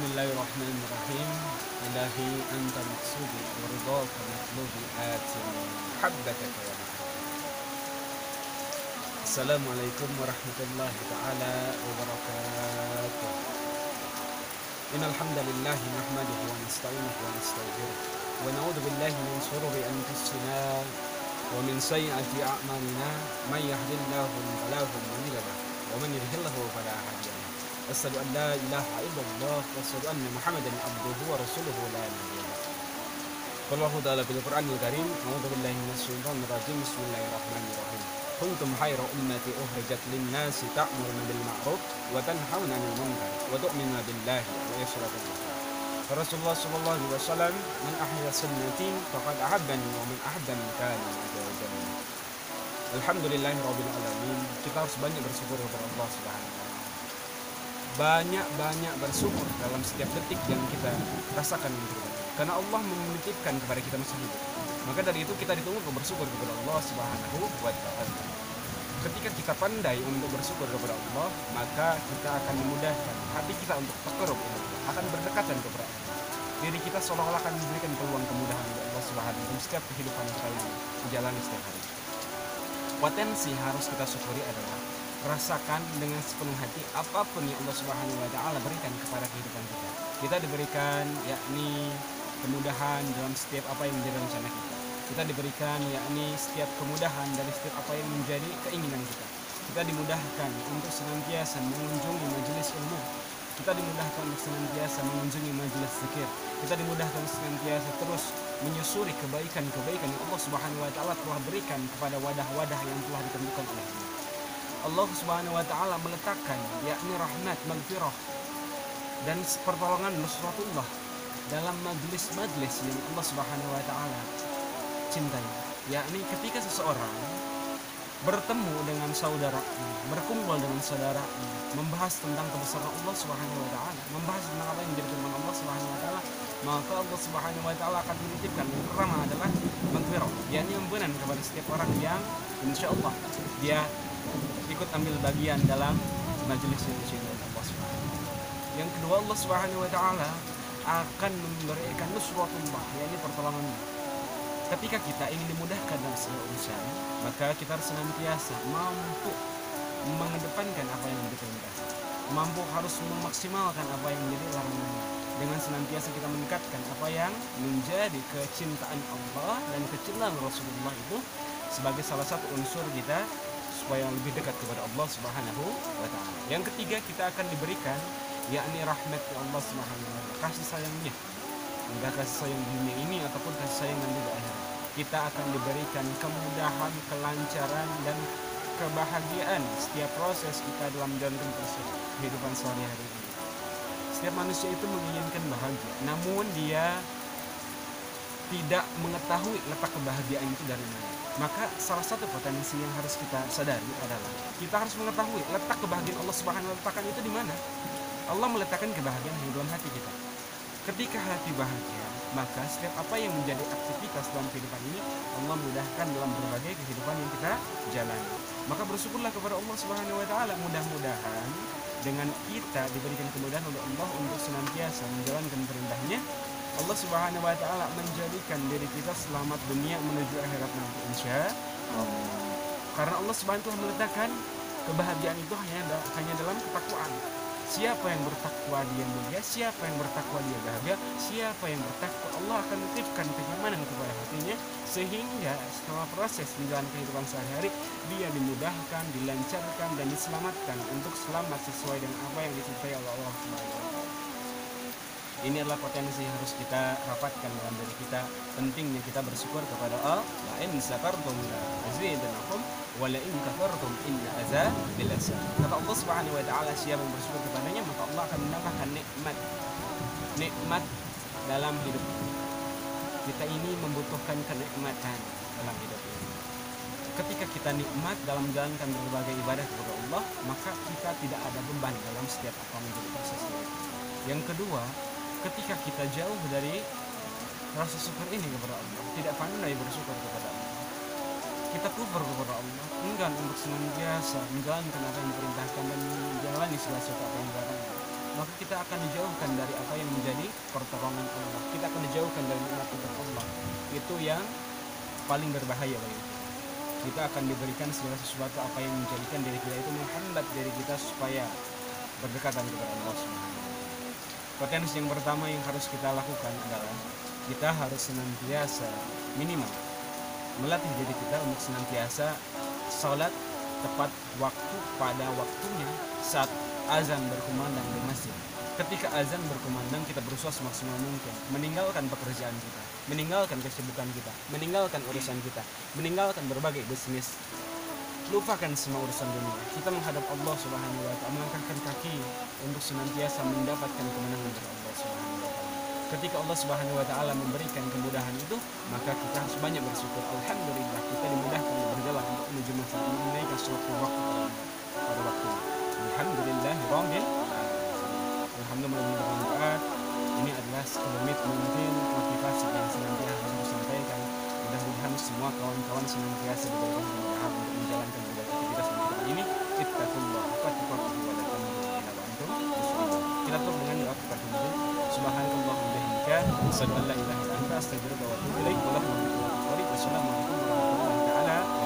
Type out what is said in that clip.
Bismillahirrahmanirrahim. Ilahi anta maksudi wa ridhaka matlubi atini habbataka ya Muhammad. Assalamualaikum warahmatullahi ta'ala wabarakatuh. Innal hamdalillah nahmaduhu wa nasta'inuhu wa nastaghfiruh wa na'udzu billahi min shururi anfusina wa min sayyiati a'malina may yahdihillahu fala mudilla lahu wa man yudlilhu fala hadiya lahu. Asyhadu an la ilaha illallah wa asyhadu anna Muhammadan abduhu wa rasuluhu la nabiyya ba'dahu. Qala Allahu ta'ala fil Qur'anil Karim, a'udzu billahi minasy syaithanir rajim. Bismillahirrahmanirrahim. Kuntum khayra ummati ukhrijat lin-nasi ta'muruna bil ma'ruf wa tanhauna 'anil munkar wa tu'minuna billahi wa yashhadu Rasulullah sallallahu alaihi wasallam, man ahya sunnati faqad ahabbani wa man ahabbani kana ma'ahu. Alhamdulillahirabbil alamin. Kita harus banyak bersyukur kepada Allah Subhanahu wa taala. Banyak bersyukur dalam setiap detik yang kita rasakan karena Allah menitipkan kepada kita masih hidup. Maka dari itu kita dituntut bersyukur kepada Allah Subhanahu wa taala. Ketika kita pandai untuk bersyukur kepada Allah, maka kita akan memudahkan hati kita untuk taqarrub, akan berdekatan kepada Allah. Diri kita seolah-olah akan diberikan peluang kemudahan oleh Allah Subhanahu wa taala setiap kehidupan kita yang dijalani setiap hari. Potensi harus kita syukuri adalah rasakan dengan sepenuh hati apapun yang Allah Subhanahu wa taala berikan kepada kehidupan kita. Kita diberikan yakni kemudahan dalam setiap apa yang menjadi rencana kita. Kita diberikan yakni setiap kemudahan dari setiap apa yang menjadi keinginan kita. Kita dimudahkan untuk senantiasa mengunjungi majelis ilmu. Kita dimudahkan untuk senantiasa mengunjungi majelis zikir. Kita dimudahkan senantiasa terus menyusuri kebaikan-kebaikan yang Allah Subhanahu wa taala telah berikan kepada wadah-wadah yang telah ditentukan oleh Allah. Allah Subhanahu wa taala meletakkan yakni rahmat, maghfirah dan pertolongan nusratullah dalam majlis-majlis yang Allah Subhanahu wa taala cintai. Yakni ketika seseorang bertemu dengan saudaranya, berkumpul dengan saudaranya, membahas tentang kebesaran Allah Subhanahu wa taala, membahas tentang apa yang menjadi firman Allah Subhanahu wa taala, maka Allah Subhanahu wa taala akan menitipkan yang pertama adalah maghfirah, yakni ampunan kepada setiap orang yang insyaallah dia ikut ambil bagian dalam majelis yang dicintai Allah Subhanahu wa taala. Yang kedua, Allah Subhanahu wa taala akan memberikan nusratullah, yakni pertolongannya. Ketika kita ingin dimudahkan dalam segala urusan, maka kita harus senantiasa mampu mengedepankan apa yang diperintahkan, mampu harus memaksimalkan apa yang menjadi larangan, dengan senantiasa kita meningkatkan apa yang menjadi kecintaan Allah dan kecintaan Rasulullah itu sebagai salah satu unsur kita supaya lebih dekat kepada Allah Subhanahu wa taala. Yang ketiga, kita akan diberikan yakni rahmat Allah Subhanahu wa taala, kasih sayangnya. Enggak kasih sayang di dunia ini ataupun kasih sayang nanti di akhirat. Kita akan diberikan kemudahan, kelancaran dan kebahagiaan setiap proses kita dalam menjalankan kehidupan sehari-hari ini. Setiap manusia itu menginginkan bahagia, namun dia tidak mengetahui letak kebahagiaan itu dari mana. Maka salah satu potensi yang harus kita sadari adalah kita harus mengetahui letak kebahagiaan Allah Subhanahu wa taala itu di mana. Allah meletakkan kebahagiaan di dalam hati kita. Ketika hati bahagia, maka setiap apa yang menjadi aktivitas dalam kehidupan ini Allah mudahkan dalam berbagai kehidupan yang kita jalani. Maka bersyukurlah kepada Allah Subhanahu wa taala. Mudah-mudahan dengan kita diberikan kemudahan oleh Allah untuk senantiasa menjalankan perintahnya, Allah Subhanahu wa taala menjadikan diri kita selamat dunia menuju akhirat nanti insyaallah. Karena Allah Subhanahu wa taala meletakkan kebahagiaan itu hanya dalam ketakwaan. Siapa yang bertakwa dia mulia, siapa yang bertakwa dia bahagia, siapa yang bertakwa Allah akan menitipkan kenyamanan kepada hatinya, sehingga setelah proses menjalani kehidupan sehari-hari dia dimudahkan, dilancarkan dan diselamatkan untuk selamat sesuai dengan apa yang dicintai oleh Allah Subhanahu wa taala. Ini adalah potensi yang harus kita rapatkan dalam diri kita. Pentingnya kita bersyukur kepada Allah. La in sakartum la azidannakum wa la in kafartum inna azabi lasyadid. Kata Allah Subhanahu wa taala, siapa yang bersyukur kepadanya maka Allah akan menambahkan nikmat dalam hidup kita. Ini membutuhkan kenikmatan dalam hidup ini. Ketika kita nikmat dalam menjalankan berbagai ibadah kepada Allah, maka kita tidak ada beban dalam setiap apa menjadi proses ini. Yang kedua, ketika kita jauh dari rasa syukur ini kepada Allah, tidak pandai bersyukur kepada Allah, kita kufur kepada Allah, enggan untuk senantiasa menjalankan apa yang diperintahkan dan menjalani segala sesuatu apa yang dilarang. maka kita akan dijauhkan dari apa yang menjadi pertolongan Allah. Kita akan dijauhkan dari nikmat Allah. Itu yang paling berbahaya bagi kita. Kita akan diberikan segala sesuatu apa yang menjadikan diri kita itu menghambat diri kita supaya berdekatan kepada Allah Subhanahu. Potensi yang pertama yang harus kita lakukan adalah kita harus senantiasa minimal melatih diri kita untuk senantiasa sholat tepat waktu pada waktunya saat azan berkumandang di masjid. Ketika azan berkumandang, kita berusaha semaksimal mungkin meninggalkan pekerjaan kita, meninggalkan kesibukan kita, meninggalkan urusan kita, meninggalkan berbagai bisnis, lupakan semua urusan dunia. Kita menghadap Allah Subhanahu wa ta'ala, melangkahkan kaki untuk senantiasa mendapatkan kemenangan dari Allah Subhanahu wa ta'ala. Ketika Allah Subhanahu wa ta'ala memberikan kemudahan itu, maka kita harus banyak bersyukur. Alhamdulillah, kita dimudahkan berjalan untuk menuju masjid, menunaikan suatu waktu pada waktunya. Alhamdulillah, alhamdulillah bermanfaat. Ini adalah sekelumit mungkin motivasi yang senantiasa harus sampaikan. Mudah-mudahan semua kawan-kawan senantiasa diberikan kemudahan untuk menjalankan ibadah aktivitas kita ini. Ittaqullah fatuqatuhu wa la tamutunna illa wa antum muslimun. Kita tutup dengan doa kepada Allah. Subhanallah wa bihamdika, asyhadu an la ilaha illa anta, astaghfiruka wa atubu ilaik. Wassalamualaikum warahmatullahi wabarakatuh.